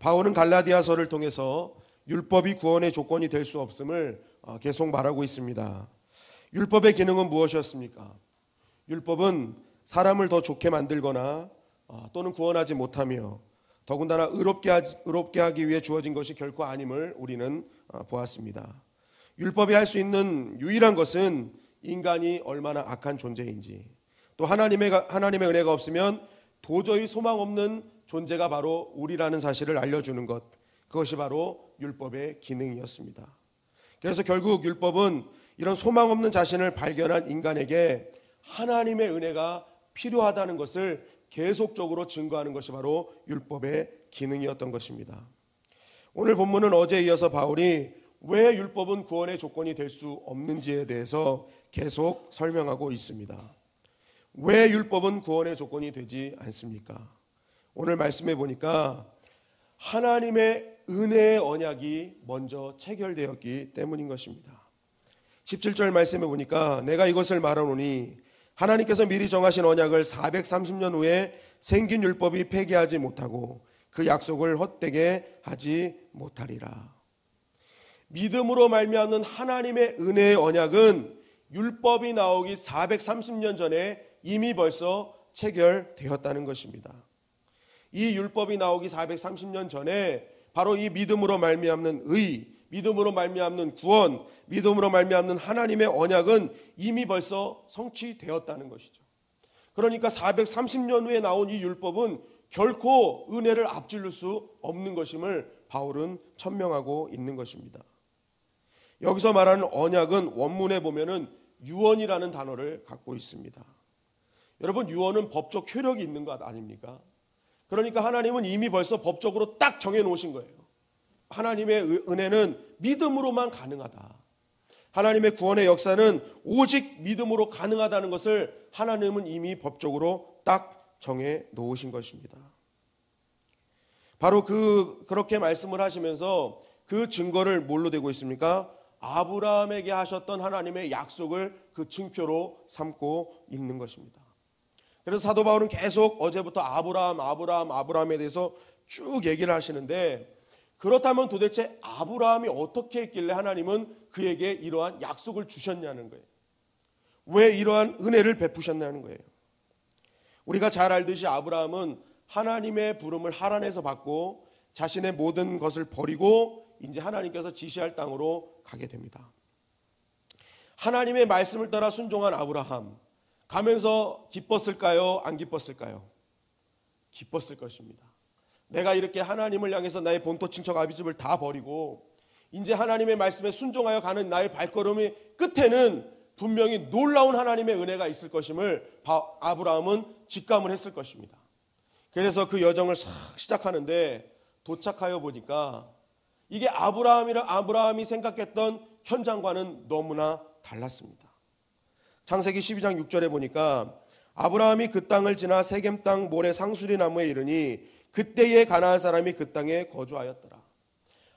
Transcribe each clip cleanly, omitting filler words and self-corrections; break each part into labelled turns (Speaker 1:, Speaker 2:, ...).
Speaker 1: 바울은 갈라디아서를 통해서 율법이 구원의 조건이 될 수 없음을 계속 말하고 있습니다. 율법의 기능은 무엇이었습니까? 율법은 사람을 더 좋게 만들거나 또는 구원하지 못하며 더군다나 의롭게 하기 위해 주어진 것이 결코 아님을 우리는 보았습니다. 율법이 할 수 있는 유일한 것은 인간이 얼마나 악한 존재인지, 또 하나님의 은혜가 없으면 도저히 소망 없는 존재가 바로 우리라는 사실을 알려주는 것, 그것이 바로 율법의 기능이었습니다. 그래서 결국 율법은 이런 소망 없는 자신을 발견한 인간에게 하나님의 은혜가 필요하다는 것을 계속적으로 증거하는 것이 바로 율법의 기능이었던 것입니다. 오늘 본문은 어제에 이어서 바울이 왜 율법은 구원의 조건이 될 수 없는지에 대해서 계속 설명하고 있습니다. 왜 율법은 구원의 조건이 되지 않습니까? 오늘 말씀해 보니까 하나님의 은혜의 언약이 먼저 체결되었기 때문인 것입니다. 17절 말씀해 보니까 내가 이것을 말하노니 하나님께서 미리 정하신 언약을 430년 후에 생긴 율법이 폐기하지 못하고 그 약속을 헛되게 하지 못하리라. 믿음으로 말미암는 하나님의 은혜의 언약은 율법이 나오기 430년 전에 이미 벌써 체결되었다는 것입니다. 이 율법이 나오기 430년 전에 바로 이 믿음으로 말미암는 의, 믿음으로 말미암는 구원, 믿음으로 말미암는 하나님의 언약은 이미 벌써 성취되었다는 것이죠. 그러니까 430년 후에 나온 이 율법은 결코 은혜를 앞질를 수 없는 것임을 바울은 천명하고 있는 것입니다. 여기서 말하는 언약은 원문에 보면은 유언이라는 단어를 갖고 있습니다. 여러분, 유언은 법적 효력이 있는 것 아닙니까? 그러니까 하나님은 이미 벌써 법적으로 딱 정해놓으신 거예요. 하나님의 은혜는 믿음으로만 가능하다. 하나님의 구원의 역사는 오직 믿음으로 가능하다는 것을 하나님은 이미 법적으로 딱 정해놓으신 것입니다. 바로 그렇게 말씀을 하시면서 그 증거를 뭘로 대고 있습니까? 아브라함에게 하셨던 하나님의 약속을 그 증표로 삼고 있는 것입니다. 그래서 사도 바울은 계속 어제부터 아브라함에 대해서 쭉 얘기를 하시는데, 그렇다면 도대체 아브라함이 어떻게 했길래 하나님은 그에게 이러한 약속을 주셨냐는 거예요. 왜 이러한 은혜를 베푸셨냐는 거예요. 우리가 잘 알듯이 아브라함은 하나님의 부름을 하란에서 받고 자신의 모든 것을 버리고 이제 하나님께서 지시할 땅으로 가게 됩니다. 하나님의 말씀을 따라 순종한 아브라함, 가면서 기뻤을까요? 안 기뻤을까요? 기뻤을 것입니다. 내가 이렇게 하나님을 향해서 나의 본토 친척 아비집을 다 버리고 이제 하나님의 말씀에 순종하여 가는 나의 발걸음의 끝에는 분명히 놀라운 하나님의 은혜가 있을 것임을 아브라함은 직감을 했을 것입니다. 그래서 그 여정을 시작하는데 도착하여 보니까 이게 아브라함이 생각했던 현장과는 너무나 달랐습니다. 창세기 12장 6절에 보니까 아브라함이 그 땅을 지나 세겜 땅 모래 상수리 나무에 이르니 그때에 가나안 사람이 그 땅에 거주하였더라.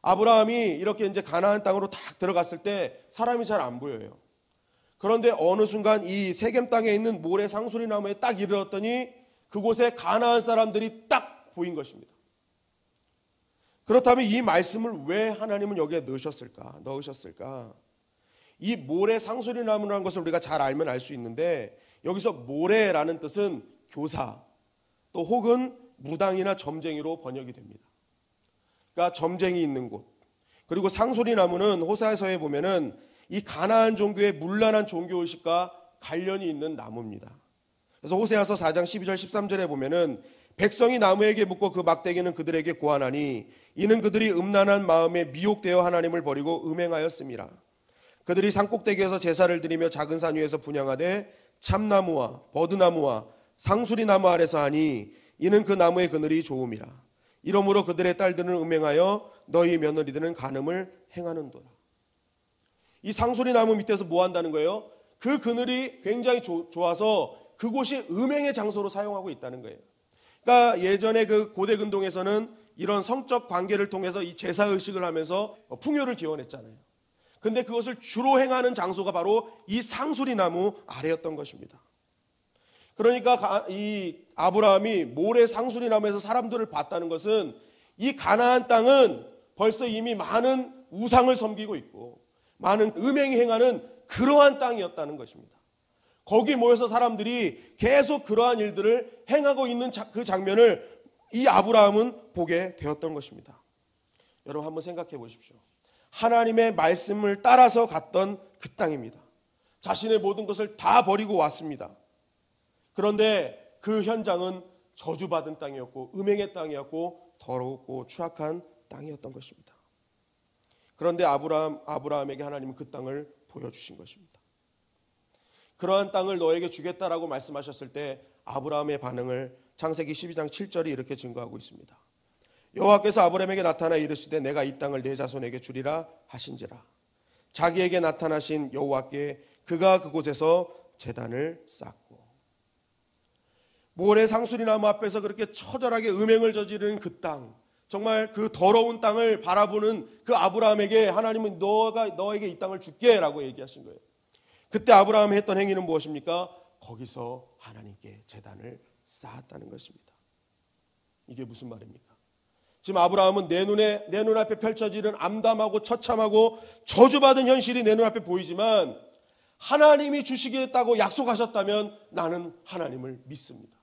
Speaker 1: 아브라함이 이렇게 이제 가나안 땅으로 딱 들어갔을 때 사람이 잘 안 보여요. 그런데 어느 순간 이 세겜 땅에 있는 모래 상수리 나무에 딱 이르렀더니 그곳에 가나안 사람들이 딱 보인 것입니다. 그렇다면 이 말씀을 왜 하나님은 여기에 넣으셨을까? 이 모래 상수리 나무라는 것을 우리가 잘 알면 알 수 있는데, 여기서 모래라는 뜻은 교사, 또 혹은 무당이나 점쟁이로 번역이 됩니다. 그러니까 점쟁이 있는 곳. 그리고 상수리 나무는 호세아서에 보면은 이 가나안 종교의 문란한 종교의식과 관련이 있는 나무입니다. 그래서 호세아서 4장 12절 13절에 보면은 백성이 나무에게 묻고 그 막대기는 그들에게 고하나니 이는 그들이 음란한 마음에 미혹되어 하나님을 버리고 음행하였음이라. 그들이 산꼭대기에서 제사를 드리며 작은 산 위에서 분향하되 참나무와 버드나무와 상수리나무 아래서 하니 이는 그 나무의 그늘이 좋음이라. 이러므로 그들의 딸들은 음행하여 너희 며느리들은 간음을 행하는도라. 이 상수리나무 밑에서 뭐 한다는 거예요? 그 그늘이 굉장히 좋아서 그곳이 음행의 장소로 사용하고 있다는 거예요. 그러니까 예전에 그 고대 근동에서는 이런 성적 관계를 통해서 이 제사의식을 하면서 풍요를 기원했잖아요. 근데 그것을 주로 행하는 장소가 바로 이 상수리 나무 아래였던 것입니다. 그러니까 이 아브라함이 모래 상수리 나무에서 사람들을 봤다는 것은 이 가나안 땅은 벌써 이미 많은 우상을 섬기고 있고 많은 음행이 행하는 그러한 땅이었다는 것입니다. 거기 모여서 사람들이 계속 그러한 일들을 행하고 있는 그 장면을 이 아브라함은 보게 되었던 것입니다. 여러분 한번 생각해 보십시오. 하나님의 말씀을 따라서 갔던 그 땅입니다. 자신의 모든 것을 다 버리고 왔습니다. 그런데 그 현장은 저주받은 땅이었고 음행의 땅이었고 더럽고 추악한 땅이었던 것입니다. 그런데 아브라함에게 하나님은 그 땅을 보여주신 것입니다. 그러한 땅을 너에게 주겠다라고 말씀하셨을 때 아브라함의 반응을 창세기 12장 7절이 이렇게 증거하고 있습니다. 여호와께서 아브라함에게 나타나 이르시되 내가 이 땅을 내 자손에게 주리라 하신지라. 자기에게 나타나신 여호와께 그가 그곳에서 제단을 쌓고. 모래 상수리나무 앞에서 그렇게 처절하게 음행을 저지르는 그 땅, 정말 그 더러운 땅을 바라보는 그 아브라함에게 하나님은 너에게 이 땅을 줄게 라고 얘기하신 거예요. 그때 아브라함이 했던 행위는 무엇입니까? 거기서 하나님께 제단을 쌓았다는 것입니다. 이게 무슨 말입니까? 지금 아브라함은 내 눈앞에 펼쳐지는 암담하고 처참하고 저주받은 현실이 내 눈앞에 보이지만 하나님이 주시겠다고 약속하셨다면 나는 하나님을 믿습니다.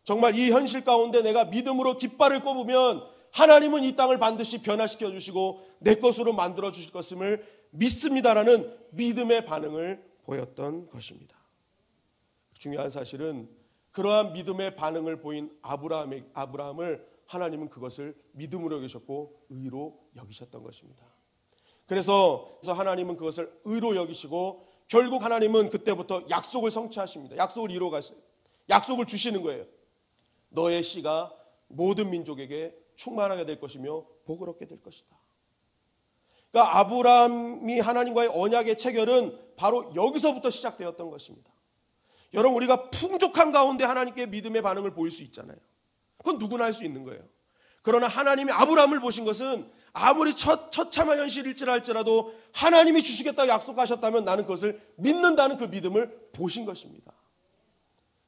Speaker 1: 정말 이 현실 가운데 내가 믿음으로 깃발을 꼽으면 하나님은 이 땅을 반드시 변화시켜 주시고 내 것으로 만들어 주실 것임을 믿습니다라는 믿음의 반응을 보였던 것입니다. 중요한 사실은 그러한 믿음의 반응을 보인 아브라함을 하나님은 그것을 믿음으로 여기셨고 의로 여기셨던 것입니다. 그래서 하나님은 그것을 의로 여기시고 결국 하나님은 그때부터 약속을 성취하십니다. 약속을 이루어 가세요. 약속을 주시는 거예요. 너의 씨가 모든 민족에게 충만하게 될 것이며 복을 얻게 될 것이다. 그러니까 아브라함이 하나님과의 언약의 체결은 바로 여기서부터 시작되었던 것입니다. 여러분 우리가 풍족한 가운데 하나님께 믿음의 반응을 보일 수 있잖아요. 그건 누구나 할 수 있는 거예요. 그러나 하나님이 아브라함을 보신 것은 아무리 처참한 현실일지라도 하나님이 주시겠다고 약속하셨다면 나는 그것을 믿는다는 그 믿음을 보신 것입니다.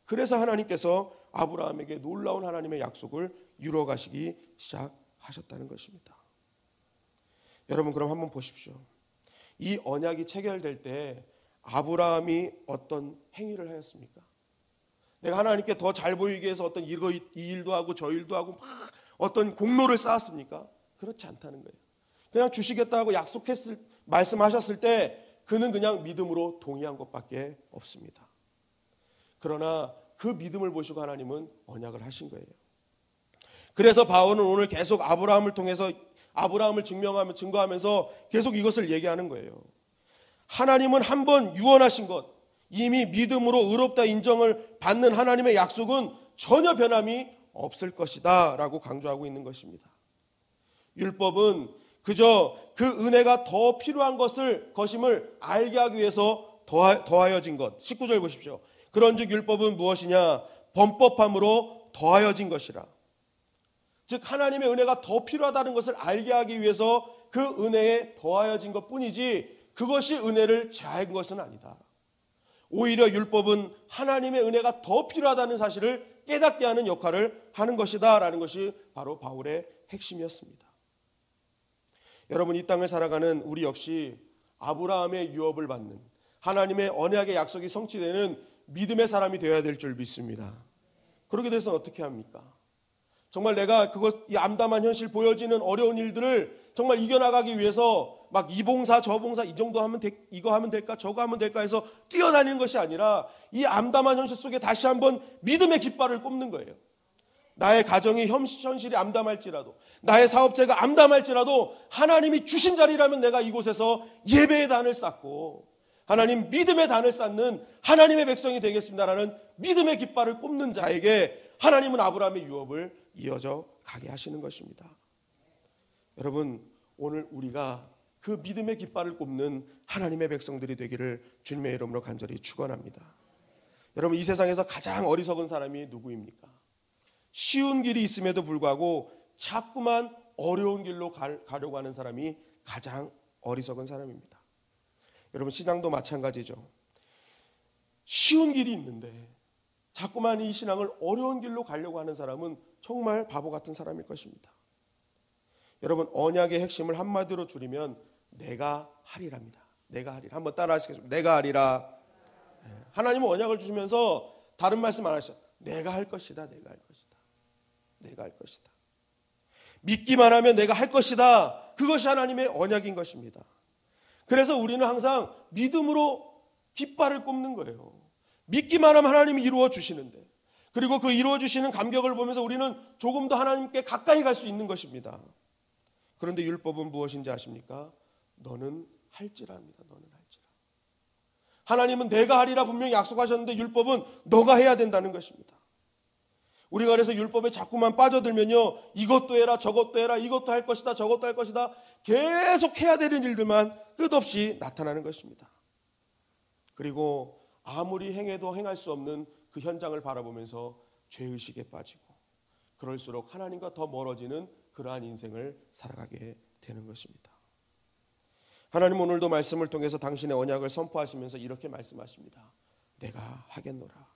Speaker 1: 그래서 하나님께서 아브라함에게 놀라운 하나님의 약속을 이루어가시기 시작하셨다는 것입니다. 여러분 그럼 한번 보십시오. 이 언약이 체결될 때 아브라함이 어떤 행위를 하였습니까? 내가 하나님께 더 잘 보이기 위해서 어떤 이 일도 하고 저 일도 하고 막 어떤 공로를 쌓았습니까? 그렇지 않다는 거예요. 그냥 주시겠다고 말씀하셨을 때 그는 그냥 믿음으로 동의한 것밖에 없습니다. 그러나 그 믿음을 보시고 하나님은 언약을 하신 거예요. 그래서 바울은 오늘 계속 아브라함을 통해서 아브라함을 증거하면서 계속 이것을 얘기하는 거예요. 하나님은 한번 유언하신 것, 이미 믿음으로 의롭다 인정을 받는 하나님의 약속은 전혀 변함이 없을 것이다 라고 강조하고 있는 것입니다. 율법은 그저 그 은혜가 더 필요한 것임을 알게 하기 위해서 더하여진 것. 19절 보십시오. 그런즉 율법은 무엇이냐? 범법함으로 더하여진 것이라. 즉 하나님의 은혜가 더 필요하다는 것을 알게 하기 위해서 그 은혜에 더하여진 것뿐이지 그것이 은혜를 제한한 것은 아니다. 오히려 율법은 하나님의 은혜가 더 필요하다는 사실을 깨닫게 하는 역할을 하는 것이다 라는 것이 바로 바울의 핵심이었습니다. 여러분 이 땅을 살아가는 우리 역시 아브라함의 유업을 받는 하나님의 언약의 약속이 성취되는 믿음의 사람이 되어야 될 줄 믿습니다. 그렇게 돼서 어떻게 합니까? 정말 내가 이 암담한 현실 보여지는 어려운 일들을 정말 이겨나가기 위해서 막 이 봉사 저 봉사 이 정도 하면 이거 하면 될까 저거 하면 될까 해서 뛰어다니는 것이 아니라 이 암담한 현실 속에 다시 한번 믿음의 깃발을 꼽는 거예요. 나의 가정이 현실이 암담할지라도 나의 사업체가 암담할지라도 하나님이 주신 자리라면 내가 이곳에서 예배의 단을 쌓고 하나님 믿음의 단을 쌓는 하나님의 백성이 되겠습니다라는 믿음의 깃발을 꼽는 자에게 하나님은 아브라함의 유업을 이어져 가게 하시는 것입니다. 여러분 오늘 우리가 그 믿음의 깃발을 꼽는 하나님의 백성들이 되기를 주님의 이름으로 간절히 축원합니다. 여러분 이 세상에서 가장 어리석은 사람이 누구입니까? 쉬운 길이 있음에도 불구하고 자꾸만 어려운 길로 가려고 하는 사람이 가장 어리석은 사람입니다. 여러분 신앙도 마찬가지죠. 쉬운 길이 있는데 자꾸만 이 신앙을 어려운 길로 가려고 하는 사람은 정말 바보 같은 사람일 것입니다. 여러분, 언약의 핵심을 한마디로 줄이면 내가 하리랍니다. 내가 하리라. 한번 따라 하시겠습니다. 내가 하리라. 하나님은 언약을 주시면서 다른 말씀 안 하셔. 내가 할 것이다. 내가 할 것이다. 내가 할 것이다. 믿기만 하면 내가 할 것이다. 그것이 하나님의 언약인 것입니다. 그래서 우리는 항상 믿음으로 깃발을 꼽는 거예요. 믿기만 하면 하나님이 이루어 주시는데, 그리고 그 이루어 주시는 감격을 보면서 우리는 조금 더 하나님께 가까이 갈 수 있는 것입니다. 그런데 율법은 무엇인지 아십니까? 너는 할지라입니다. 너는 할지라. 하나님은 내가 하리라 분명히 약속하셨는데 율법은 너가 해야 된다는 것입니다. 우리가 그래서 율법에 자꾸만 빠져들면요, 이것도 해라 저것도 해라, 이것도 할 것이다 저것도 할 것이다, 계속 해야 되는 일들만 끝없이 나타나는 것입니다. 그리고 아무리 행해도 행할 수 없는 그 현장을 바라보면서 죄의식에 빠지고, 그럴수록 하나님과 더 멀어지는 그러한 인생을 살아가게 되는 것입니다. 하나님 오늘도 말씀을 통해서 당신의 언약을 선포하시면서 이렇게 말씀하십니다. 내가 하겠노라.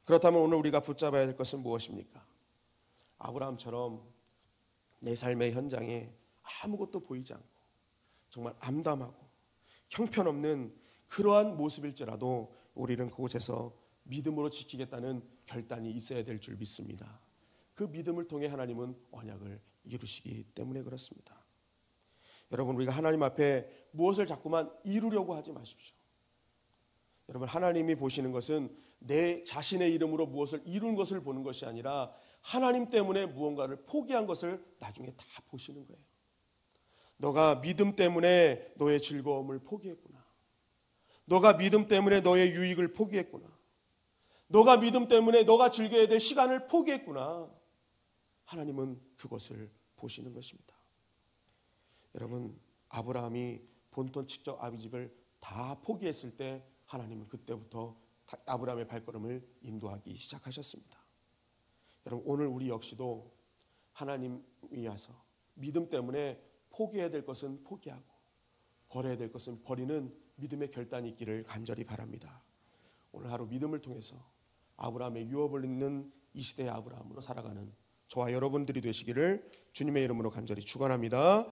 Speaker 1: 그렇다면 오늘 우리가 붙잡아야 될 것은 무엇입니까? 아브라함처럼 내 삶의 현장에 아무것도 보이지 않고 정말 암담하고 형편없는 그러한 모습일지라도 우리는 그곳에서 믿음으로 지키겠다는 결단이 있어야 될 줄 믿습니다. 그 믿음을 통해 하나님은 언약을 이루시기 때문에 그렇습니다. 여러분, 우리가 하나님 앞에 무엇을 자꾸만 이루려고 하지 마십시오. 여러분, 하나님이 보시는 것은 내 자신의 이름으로 무엇을 이룬 것을 보는 것이 아니라 하나님 때문에 무언가를 포기한 것을 나중에 다 보시는 거예요. 너가 믿음 때문에 너의 즐거움을 포기했구나. 너가 믿음 때문에 너의 유익을 포기했구나. 너가 믿음 때문에 너가 즐겨야 될 시간을 포기했구나. 하나님은 그것을 보시는 것입니다. 여러분, 아브라함이 본토 직접 아비 집을 다 포기했을 때 하나님은 그때부터 아브라함의 발걸음을 인도하기 시작하셨습니다. 여러분, 오늘 우리 역시도 하나님 위하서 믿음 때문에 포기해야 될 것은 포기하고 버려야 될 것은 버리는 믿음의 결단이 있기를 간절히 바랍니다. 오늘 하루 믿음을 통해서 아브라함의 유업을 잇는 이 시대의 아브라함으로 살아가는 저와 여러분들이 되시기를 주님의 이름으로 간절히 축원합니다.